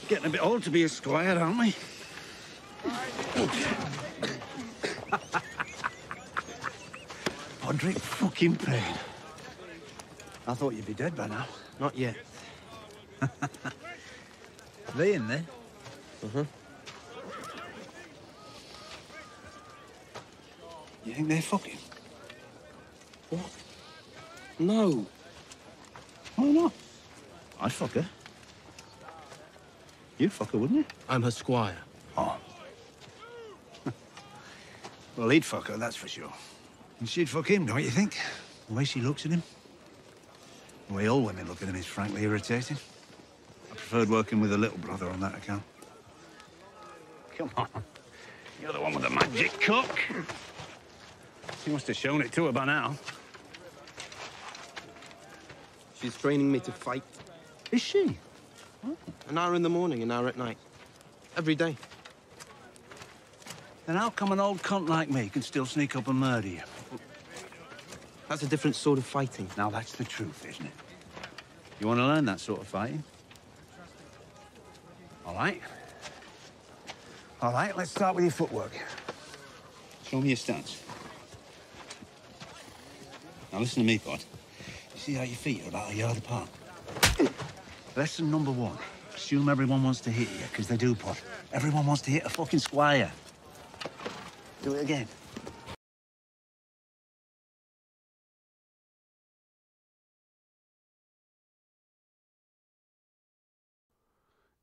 Getting a bit old to be a squire, aren't we? Podrick fucking pain. I thought you'd be dead by now. Not yet. They in there? Mm-hmm. You think they're fucking? What? No. Why not? I'd fuck her. You'd fuck her, wouldn't you? I'm her squire. Oh. Well, he'd fuck her, that's for sure. And she'd fuck him, don't you think? The way she looks at him. The way all women look at him is frankly irritating. I preferred working with a little brother on that account. Come on. You're the one with the magic cook. You must have shown it to her by now. She's training me to fight. Is she? Oh. An hour in the morning, an hour at night. Every day. Then how come an old cunt like me can still sneak up and murder you? That's a different sort of fighting. Now that's the truth, isn't it? You want to learn that sort of fighting? All right. All right, let's start with your footwork. Show me your stance. Now listen to me, Pod. You see how your feet are about a yard apart? Lesson number one. Assume everyone wants to hit you, because they do, Pod. Everyone wants to hit a fucking squire. Do it again.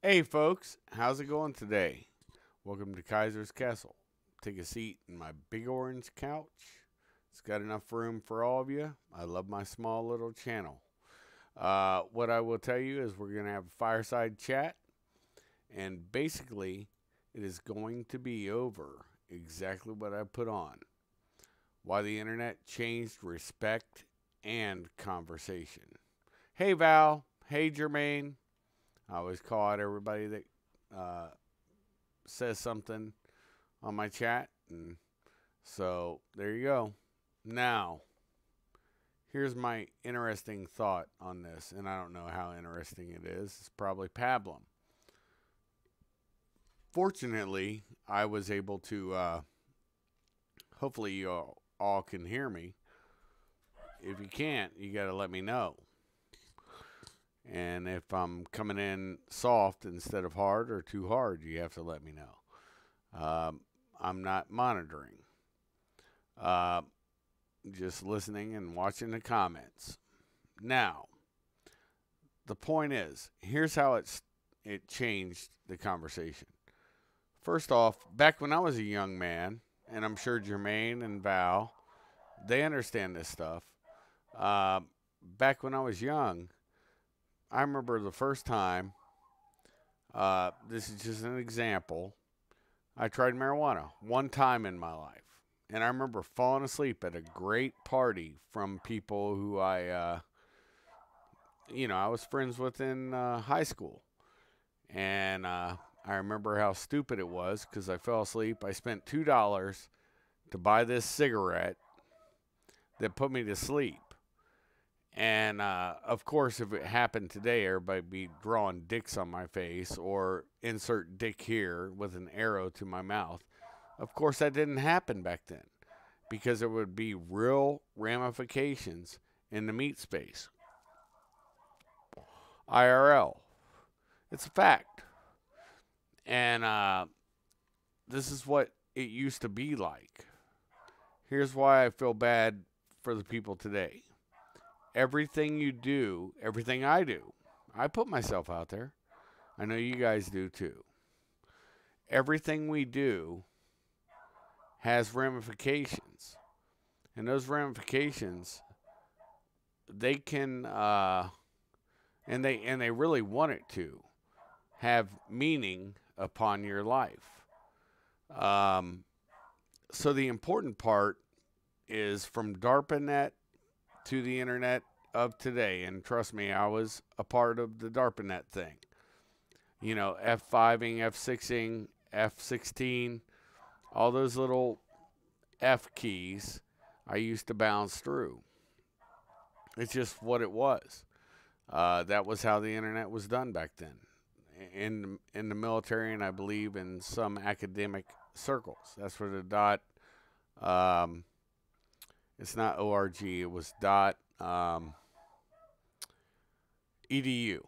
Hey folks, how's it going today? Welcome to Kaisers Kastle. Take a seat in my big orange couch. It's got enough room for all of you. I love my small little channel. What I will tell you is we're going to have a fireside chat. And basically, it is going to be over exactly what I put on. Why the internet changed respect and conversation. Hey Val. Hey Jermaine. I always call out everybody that says something on my chat. And so there you go. Now, here's my interesting thought on this. And I don't know how interesting it is. It's probably pablum. Fortunately, I was able to, hopefully you all can hear me. If you can't, you got to let me know. And if I'm coming in soft instead of hard or too hard, you have to let me know. I'm not monitoring. Just listening and watching the comments. Now, the point is, here's how it changed the conversation. First off, back when I was a young man, and I'm sure Jermaine and Val, they understand this stuff. Back when I was young, I remember the first time, this is just an example, I tried marijuana one time in my life. And I remember falling asleep at a great party from people who I was friends with in high school. And I remember how stupid it was because I fell asleep. I spent $2 to buy this cigarette that put me to sleep. And, of course, if it happened today, everybody would be drawing dicks on my face or insert dick here with an arrow to my mouth. Of course, that didn't happen back then because there would be real ramifications in the meat space. IRL. It's a fact. And this is what it used to be like. Here's why I feel bad for the people today. Everything you do, everything I do, I put myself out there. I know you guys do too. Everything we do has ramifications. And those ramifications, they can, and they really want it to, have meaning upon your life. So the important part is from DARPANet to the internet of today. And trust me, I was a part of the DARPANet thing. You know, F5ing, F6ing, F16, all those little F keys I used to bounce through. It's just what it was. That was how the internet was done back then. In the military, and I believe in some academic circles. That's where the dot, it's not .org, it was dot .edu.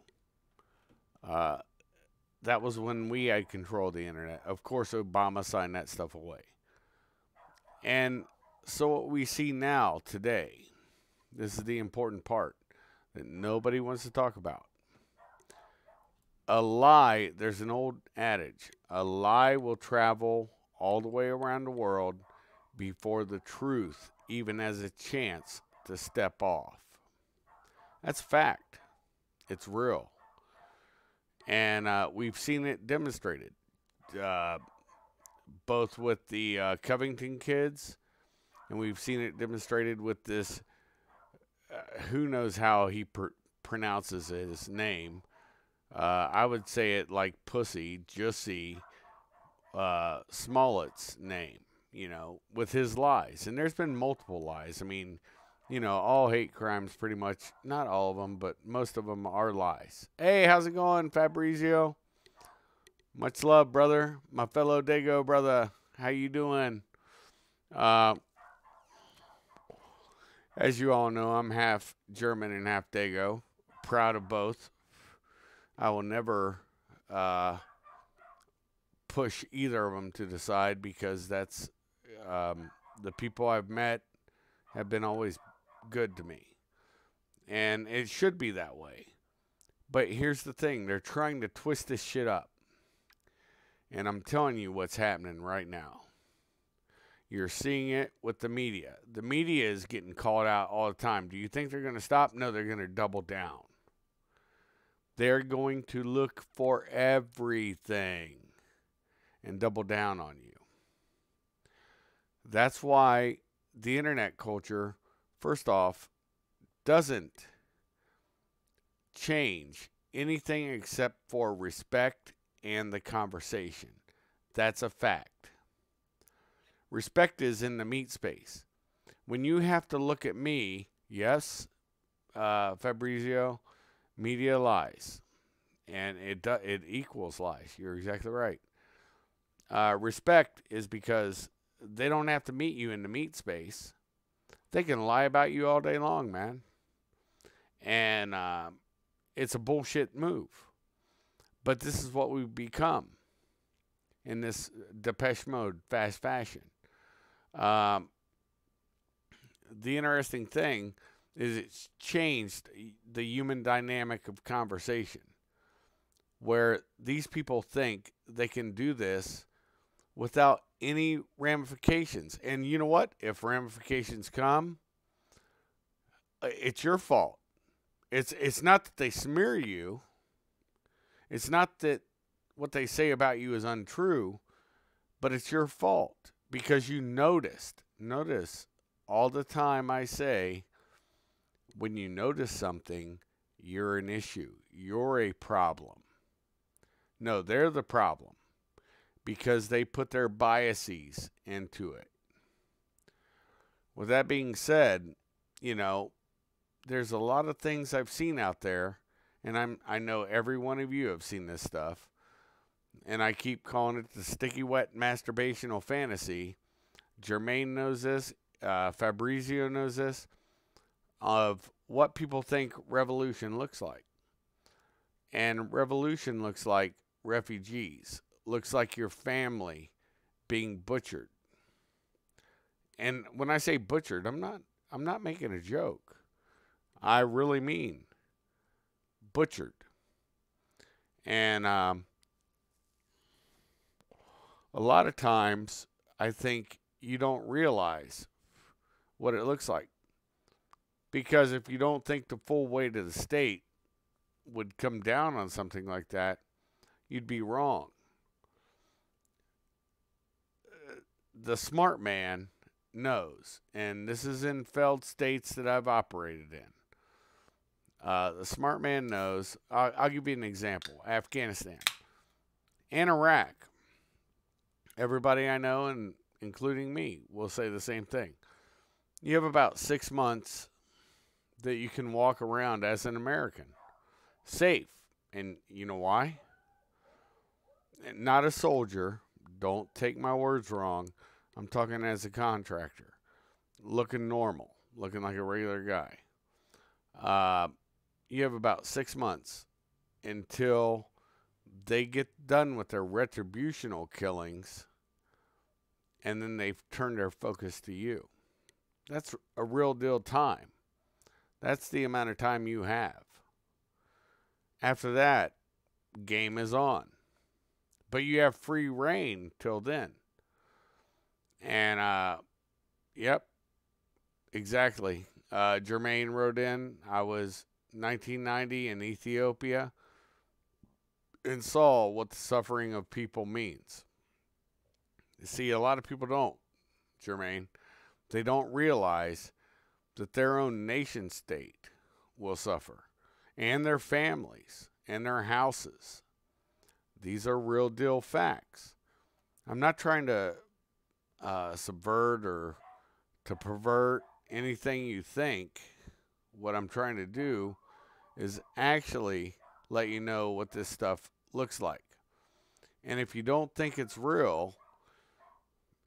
That was when we had control of the internet. Of course, Obama signed that stuff away. And so what we see now, today, this is the important part that nobody wants to talk about. A lie, there's an old adage, a lie will travel all the way around the world before the truth even has a chance to step off. That's fact. It's real. And we've seen it demonstrated, both with the Covington kids, and we've seen it demonstrated with this, who knows how he pronounces his name. I would say it like Pussy, Jussie Smollett's name, you know, with his lies. And there's been multiple lies. I mean, you know, all hate crimes pretty much, not all of them, but most of them are lies. Hey, how's it going, Fabrizio? Much love, brother. My fellow Dago brother. How you doing? As you all know, I'm half German and half Dago. Proud of both. I will never push either of them to the side because that's the people I've met have been always good to me. And it should be that way. But here's the thing. They're trying to twist this shit up. And I'm telling you what's happening right now. You're seeing it with the media. The media is getting called out all the time. Do you think they're going to stop? No, they're going to double down. They're going to look for everything and double down on you. That's why the internet culture, first off, doesn't change anything except for respect and the conversation. That's a fact. Respect is in the meat space. When you have to look at me, yes, Fabrizio, media lies. And it equals lies. You're exactly right. Respect is because they don't have to meet you in the meat space. They can lie about you all day long, man. And it's a bullshit move. But this is what we've become in this Depeche Mode fast fashion. The interesting thing is it's changed the human dynamic of conversation, where these people think they can do this without any ramifications. And you know what? If ramifications come, it's your fault. It's not that they smear you. It's not that what they say about you is untrue, but it's your fault because you noticed. Notice all the time I say, when you notice something, you're an issue. You're a problem. No, they're the problem because they put their biases into it. With that being said, you know, there's a lot of things I've seen out there, and I know every one of you have seen this stuff, and I keep calling it the sticky wet masturbational fantasy. Jermaine knows this. Fabrizio knows this. Of what people think revolution looks like. And revolution looks like refugees. Looks like your family being butchered. And when I say butchered, I'm not making a joke. I really mean butchered. And a lot of times I think you don't realize what it looks like. Because if you don't think the full weight of the state would come down on something like that, you'd be wrong. The smart man knows, and this is in failed states that I've operated in. The smart man knows. I'll give you an example. Afghanistan and Iraq. Everybody I know, and including me, will say the same thing. You have about 6 months that you can walk around as an American. Safe. And you know why? Not a soldier. Don't take my words wrong. I'm talking as a contractor. Looking normal. Looking like a regular guy. You have about 6 months until they get done with their retributional killings, and then they've turned their focus to you. That's a real deal time. That's the amount of time you have. After that, game is on. But you have free reign till then. And, yep, exactly. Jermaine wrote in, I was 1990 in Ethiopia and saw what the suffering of people means. You see, a lot of people don't, Jermaine. They don't realize that their own nation state will suffer, and their families, and their houses. These are real deal facts. I'm not trying to subvert or to pervert anything you think. What I'm trying to do is actually let you know what this stuff looks like. And if you don't think it's real,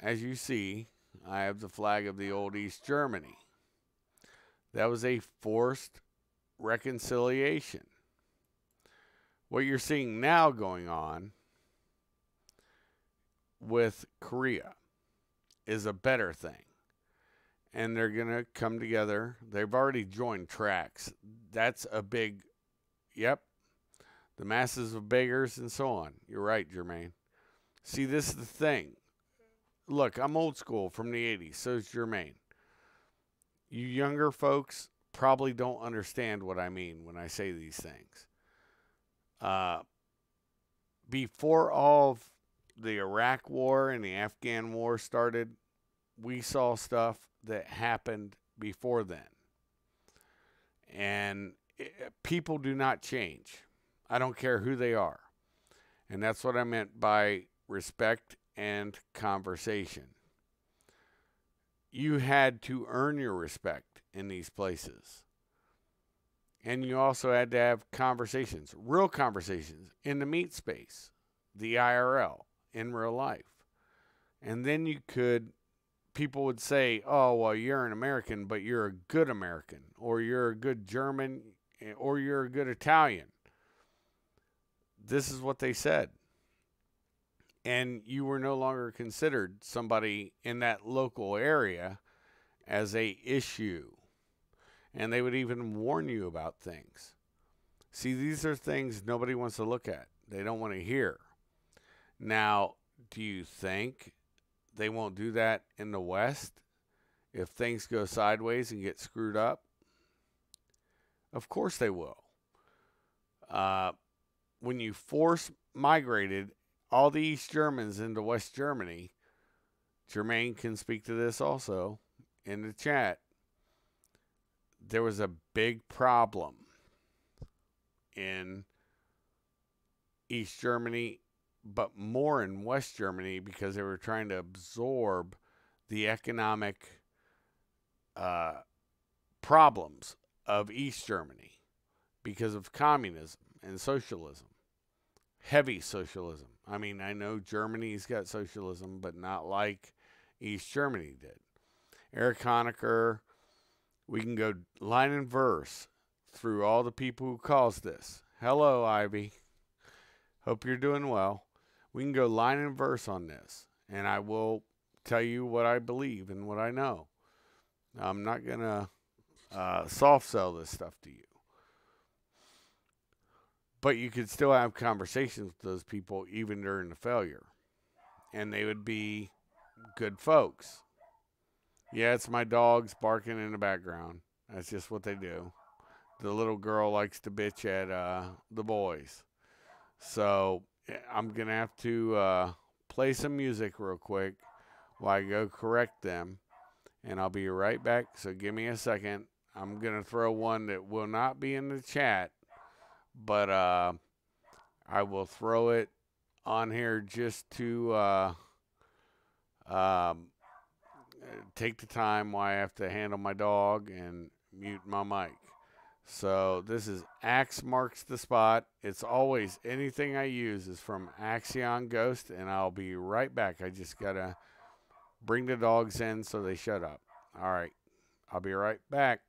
as you see, I have the flag of the old East Germany. That was a forced reconciliation. What you're seeing now going on with Korea is a better thing. And they're going to come together. They've already joined tracks. That's a big, yep, the masses of beggars and so on. You're right, Jermaine. See, this is the thing. Look, I'm old school from the 80s. So is Jermaine. You younger folks probably don't understand what I mean when I say these things. Before all of the Iraq war and the Afghan war started, we saw stuff that happened before then. And people do not change. I don't care who they are. And that's what I meant by respect and conversation. You had to earn your respect in these places. And you also had to have conversations, real conversations, in the meat space, the IRL. in real life. And then people would say, oh, well, you're an American, but you're a good American, or you're a good German, or you're a good Italian. This is what they said. And you were no longer considered somebody in that local area as a issue. And they would even warn you about things. See, these are things nobody wants to look at. They don't want to hear. Now, do you think they won't do that in the West if things go sideways and get screwed up? Of course they will. When you force migrated all the East Germans into West Germany, Jermaine can speak to this also in the chat, there was a big problem in East Germany, but more in West Germany, because they were trying to absorb the economic problems of East Germany because of communism and socialism. Heavy socialism. I mean, I know Germany's got socialism, but not like East Germany did. Eric Honecker, we can go line and verse through all the people who caused this. Hello, Ivy. Hope you're doing well. We can go line and verse on this, and I will tell you what I believe and what I know. I'm not going to soft sell this stuff to you. But you could still have conversations with those people even during the failure. And they would be good folks. Yeah, it's my dogs barking in the background. That's just what they do. The little girl likes to bitch at the boys. So I'm going to have to play some music real quick while I go correct them. And I'll be right back. So give me a second. I'm going to throw one that will not be in the chat. But I will throw it on here just to take the time while I have to handle my dog and mute my mic. So this is Axe Marks the Spot. It's always, anything I use is from Axion Ghost, and I'll be right back. I just got to bring the dogs in so they shut up. All right, I'll be right back.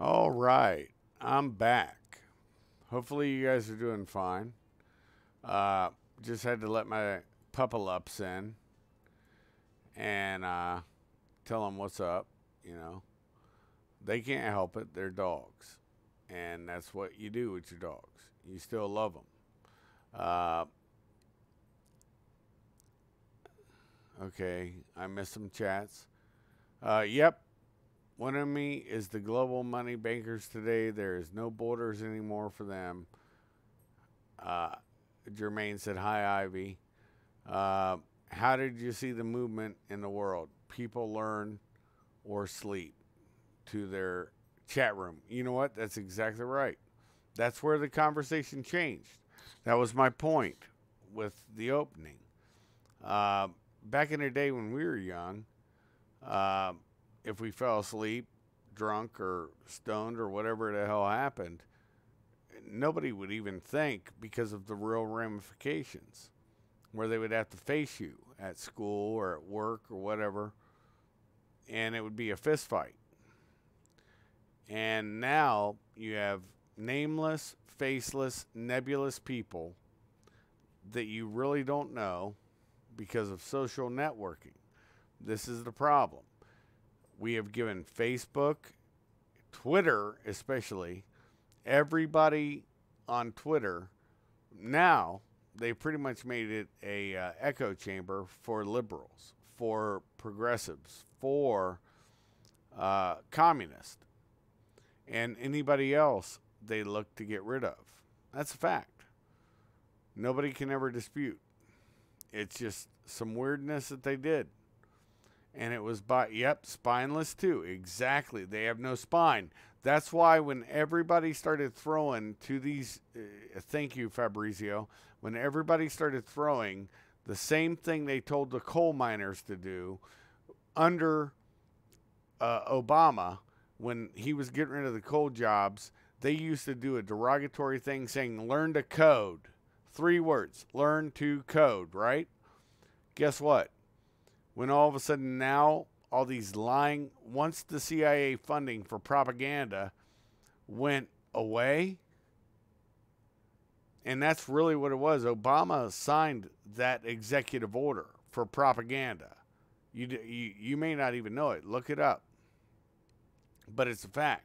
All right, I'm back. Hopefully you guys are doing fine. Just had to let my puppy-ups in and tell them what's up, you know. They can't help it. They're dogs. And that's what you do with your dogs. You still love them. Okay, I missed some chats. Yep. One enemy is the global money bankers today. There is no borders anymore for them. Jermaine said, hi, Ivy. How did you see the movement in the world? People learn or sleep to their chat room. You know what? That's exactly right. That's where the conversation changed. That was my point with the opening. Back in the day when we were young, if we fell asleep, drunk or stoned or whatever the hell happened, nobody would even think because of the real ramifications, where they would have to face you at school or at work or whatever, and it would be a fist fight. And now you have nameless, faceless, nebulous people that you really don't know because of social networking. This is the problem. We have given Facebook, Twitter especially, everybody on Twitter, now they pretty much made it a echo chamber for liberals, for progressives, for communists, and anybody else they look to get rid of. That's a fact. Nobody can ever dispute. It's just some weirdness that they did. And it was spineless too. Exactly. They have no spine. That's why when everybody started throwing to these, thank you, Fabrizio, when everybody started throwing the same thing they told the coal miners to do under Obama, when he was getting rid of the coal jobs, they used to do a derogatory thing saying, learn to code. 3 words, learn to code, right? Guess what? When all of a sudden now, all these lying, once the CIA funding for propaganda went away, and that's really what it was. Obama signed that executive order for propaganda. You may not even know it. Look it up. But it's a fact.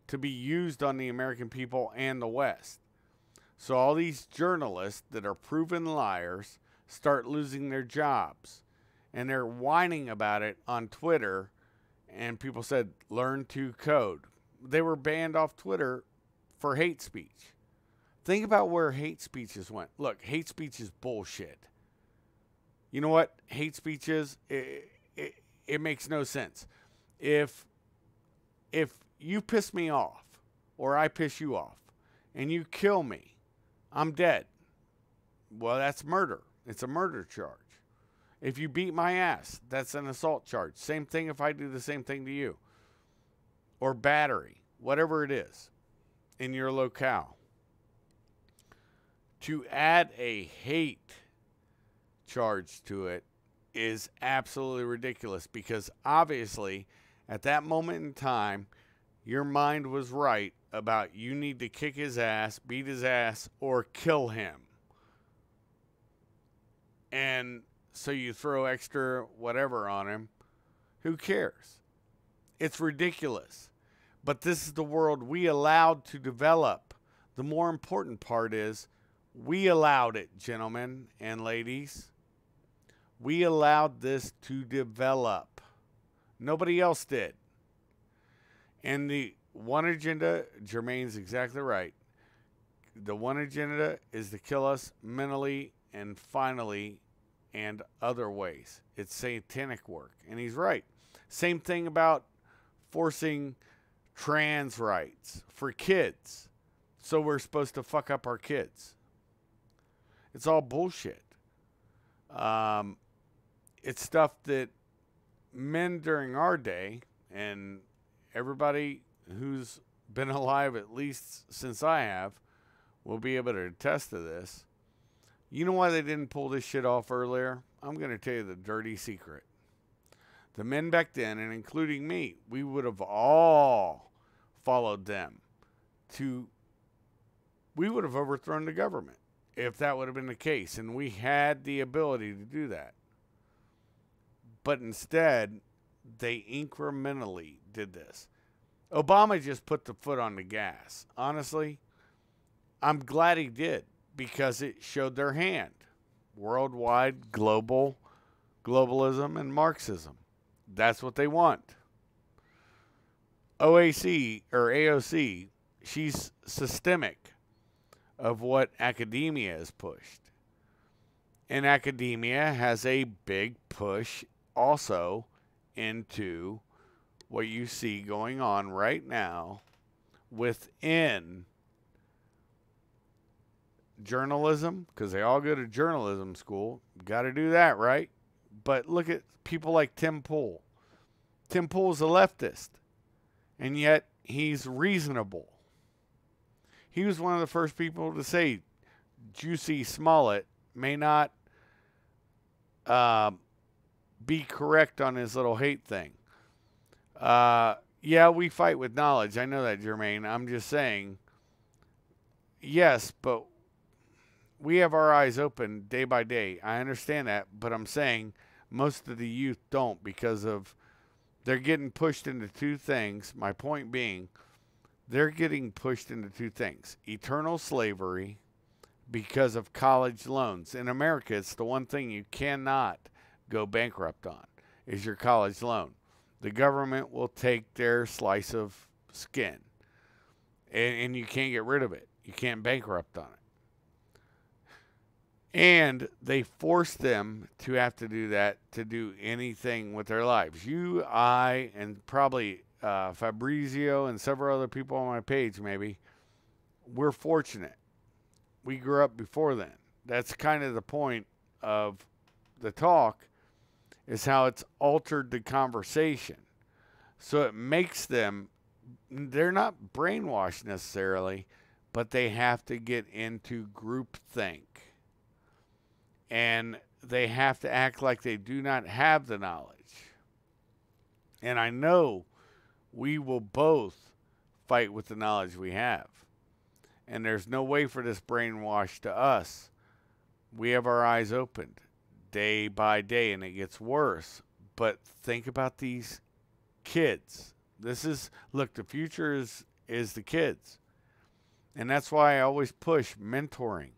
To be used on the American people and the West. So all these journalists that are proven liars start losing their jobs. And they're whining about it on Twitter. And people said, learn to code. They were banned off Twitter for hate speech. Think about where hate speeches went. Look, hate speech is bullshit. You know what hate speech is? It makes no sense. If you piss me off, or I piss you off, and you kill me, I'm dead. Well, that's murder. It's a murder charge. If you beat my ass, that's an assault charge. Same thing if I do the same thing to you. Or battery, whatever it is, in your locale. To add a hate charge to it is absolutely ridiculous, because obviously at that moment in time, your mind was right about you need to kick his ass, beat his ass, or kill him. And so you throw extra whatever on him. Who cares? It's ridiculous. But this is the world we allowed to develop. The more important part is we allowed it, gentlemen and ladies. We allowed this to develop. Nobody else did. And the one agenda, Jermaine's exactly right. The one agenda is to kill us mentally and finally and other ways. It's satanic work. And he's right. Same thing about forcing trans rights for kids. So we're supposed to fuck up our kids. It's all bullshit. It's stuff that men during our day, and everybody who's been alive at least since I have, will be able to attest to this. You know why they didn't pull this shit off earlier? I'm going to tell you the dirty secret. The men back then, and including me, we would have all followed them. We would have overthrown the government if that would have been the case, and we had the ability to do that. But instead, they incrementally did this. Obama just put the foot on the gas. Honestly, I'm glad he did, because it showed their hand. Worldwide, globalism, and Marxism. That's what they want. OAC or AOC, she's systemic of what academia has pushed. And academia has a big push also into what you see going on right now within journalism, because they all go to journalism school. Got to do that, right? But look at people like Tim Pool. Tim Pool's a leftist, and yet he's reasonable. He was one of the first people to say Juicy Smollett may not be correct on his little hate thing. Yeah, we fight with knowledge. I know that, Jermaine. I'm just saying, yes, but we have our eyes open day by day. I understand that, but I'm saying most of the youth don't, because of they're getting pushed into two things. My point being, they're getting pushed into two things. Eternal slavery because of college loans. In America, it's the one thing you cannot go bankrupt on, is your college loan. The government will take their slice of skin, and you can't get rid of it. You can't bankrupt on it. And they force them to have to do that to do anything with their lives. You, I, and probably Fabrizio and several other people on my page maybe, we're fortunate. We grew up before then. That's kind of the point of the talk, is how it's altered the conversation. So it makes them, they're not brainwashed necessarily, but they have to get into groupthink. And they have to act like they do not have the knowledge. And I know we will both fight with the knowledge we have. And there's no way for this brainwash to us. We have our eyes opened day by day, and it gets worse. But think about these kids. This is, look, the future is the kids. And that's why I always push mentoring,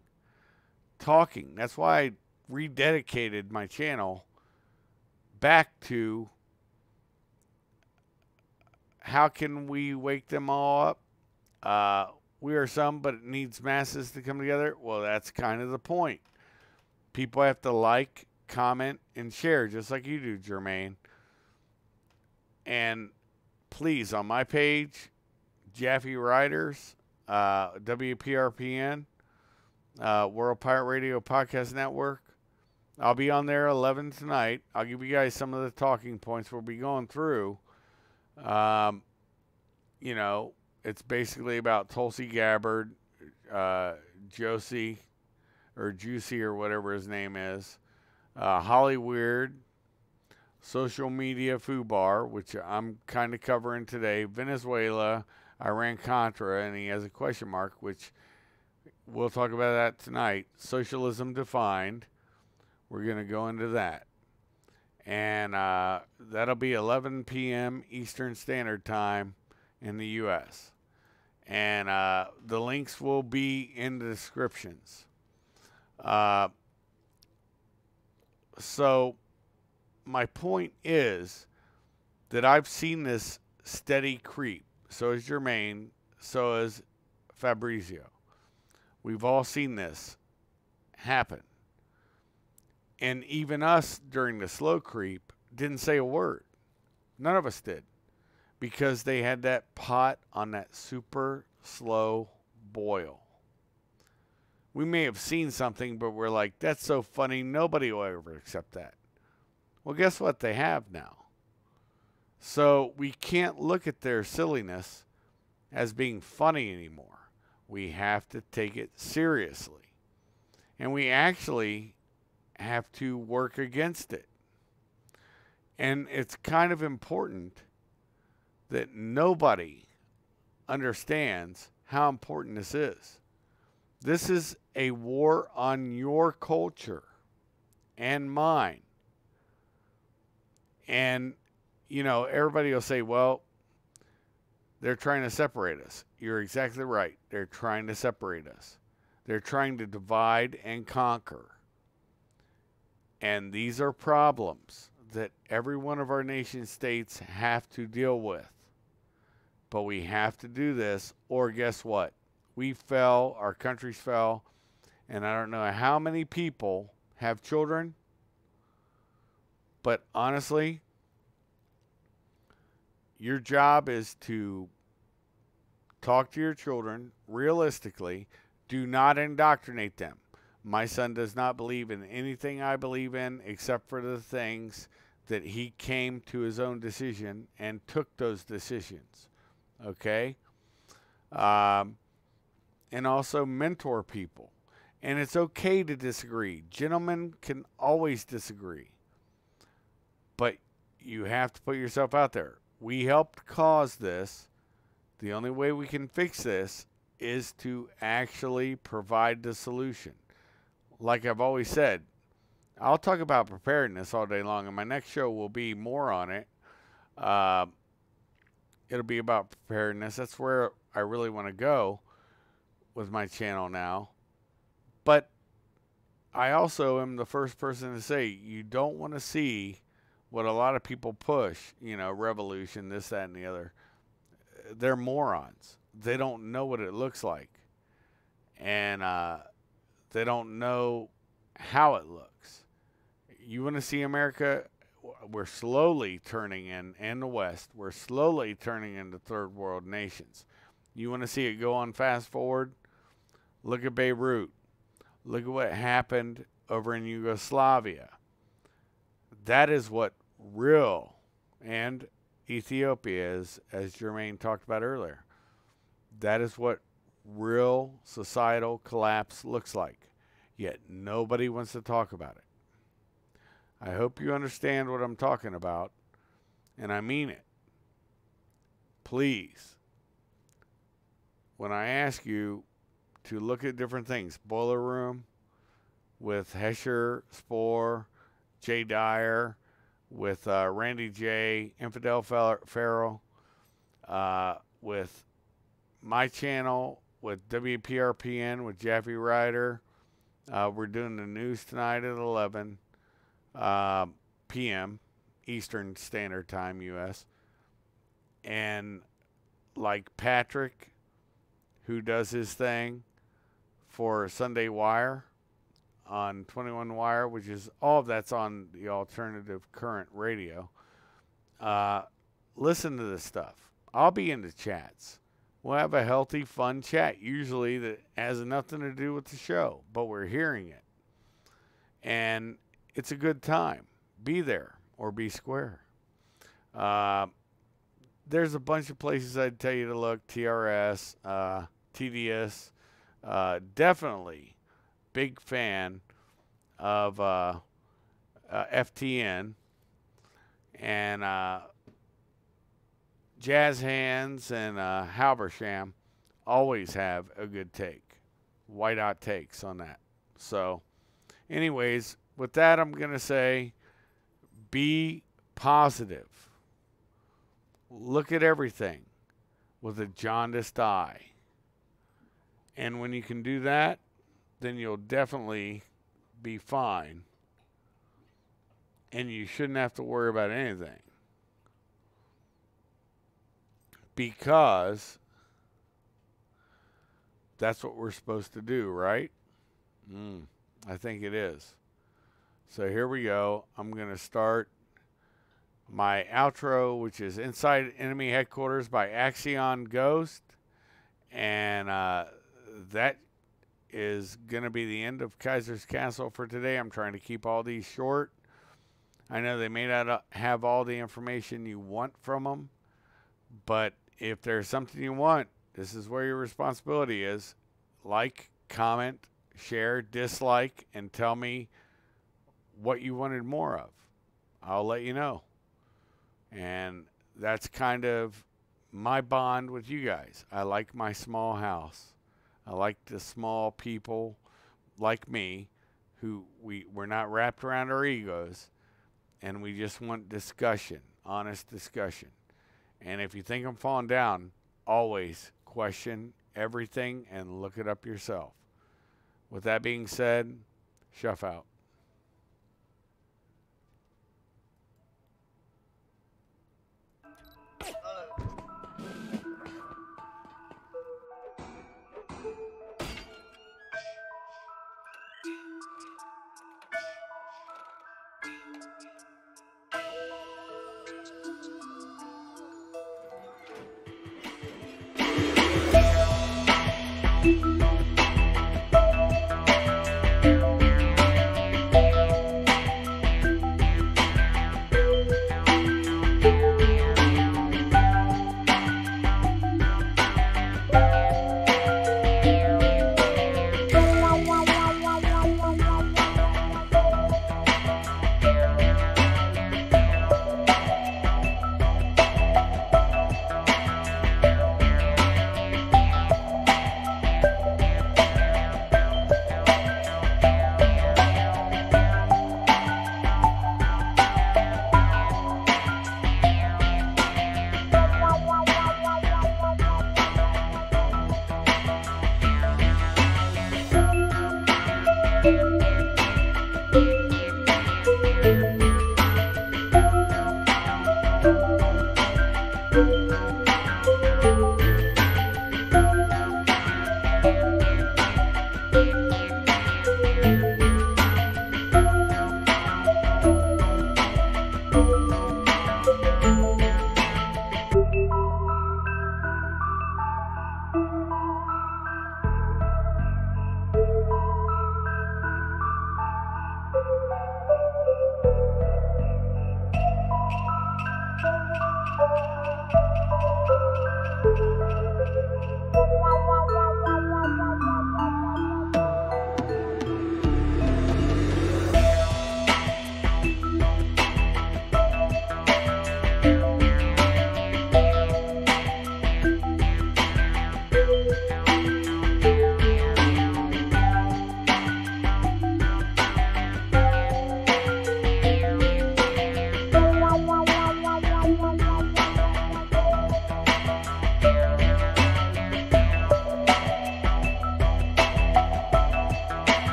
talking. That's why I rededicated my channel back to how can we wake them all up. We are some, but it needs masses to come together. Well, that's kind of the point. People have to like, comment, and share, just like you do, Jermaine. And please, on my page, Jaffe Riders, WPRPN, World Pirate Radio Podcast Network. I'll be on there 11 tonight. I'll give you guys some of the talking points we'll be going through. You know, it's basically about Tulsi Gabbard, Josie, or Juicy, or whatever his name is, Holly Weird, social media foobar, which I'm kind of covering today, Venezuela, Iran-Contra, and he has a question mark, which we'll talk about that tonight. Socialism Defined. We're going to go into that. And that'll be 11 p.m. Eastern Standard Time in the U.S. And the links will be in the descriptions. So my point is that I've seen this steady creep. So has Jermaine. So has Fabrizio. We've all seen this happen. And even us during the slow creep didn't say a word. None of us did. Because they had that pot on that super slow boil. We may have seen something, but we're like, that's so funny, nobody will ever accept that. Well, guess what? They have now. So we can't look at their silliness as being funny anymore. We have to take it seriously. And we actually have to work against it. And it's kind of important that nobody understands how important this is. This is a war on your culture and mine. And, you know, everybody will say, well, they're trying to separate us. You're exactly right. They're trying to separate us. They're trying to divide and conquer. And these are problems that every one of our nation states have to deal with. But we have to do this, or guess what? We fell, our countries fell, and I don't know how many people have children, but honestly, your job is to talk to your children realistically. Do not indoctrinate them. My son does not believe in anything I believe in except for the things that he came to his own decision and took those decisions. Okay? And also mentor people. And it's okay to disagree. Gentlemen can always disagree. But you have to put yourself out there. We helped cause this. The only way we can fix this is to actually provide the solution. Like I've always said, I'll talk about preparedness all day long, and my next show will be more on it. It'll be about preparedness. That's where I really want to go with my channel now. But I also am the first person to say you don't want to see what a lot of people push, you know, revolution, this, that, and the other. They're morons. They don't know what it looks like. And they don't know how it looks. You want to see America? We're slowly turning in the West. We're slowly turning into third world nations. You want to see it go on fast forward? Look at Beirut. Look at what happened over in Yugoslavia. That is what real, and Ethiopia is, as Jermaine talked about earlier. That is what real societal collapse looks like. Yet nobody wants to talk about it. I hope you understand what I'm talking about, and I mean it. Please, when I ask you to look at different things, Boiler Room with Hesher, Spore, Jay Dyer, with Randy J, Infidel Farrell, with my channel, with WPRPN, with Jaffe Ryder. We're doing the news tonight at 11 p.m. Eastern Standard Time, U.S. And like Patrick, who does his thing for Sunday Wire on 21 Wire, which is all of that's on the alternative current radio. Listen to this stuff. I'll be in the chats. We'll have a healthy, fun chat, usually that has nothing to do with the show, but we're hearing it. And it's a good time. Be there or be square. There's a bunch of places I'd tell you to look. TRS, TDS. Definitely big fan of FTN. And Jazz Hands and Halbersham always have a good take. Whiteout takes on that. So, anyways, with that, I'm going to say be positive. Look at everything with a jaundiced eye. And when you can do that, then you'll definitely be fine. And you shouldn't have to worry about anything. Because that's what we're supposed to do, right? I think it is. So here we go. I'm going to start my outro, which is Inside Enemy Headquarters by Axion Ghost. And that is going to be the end of Kaisers Kastle for today. I'm trying to keep all these short. I know they may not have all the information you want from them, but if there's something you want, this is where your responsibility is. Like, comment, share, dislike, and tell me what you wanted more of. I'll let you know. And that's kind of my bond with you guys. I like my small house. I like the small people like me who we're not wrapped around our egos, and we just want discussion, honest discussion. And if you think I'm falling down, always question everything and look it up yourself. With that being said, Shuff out.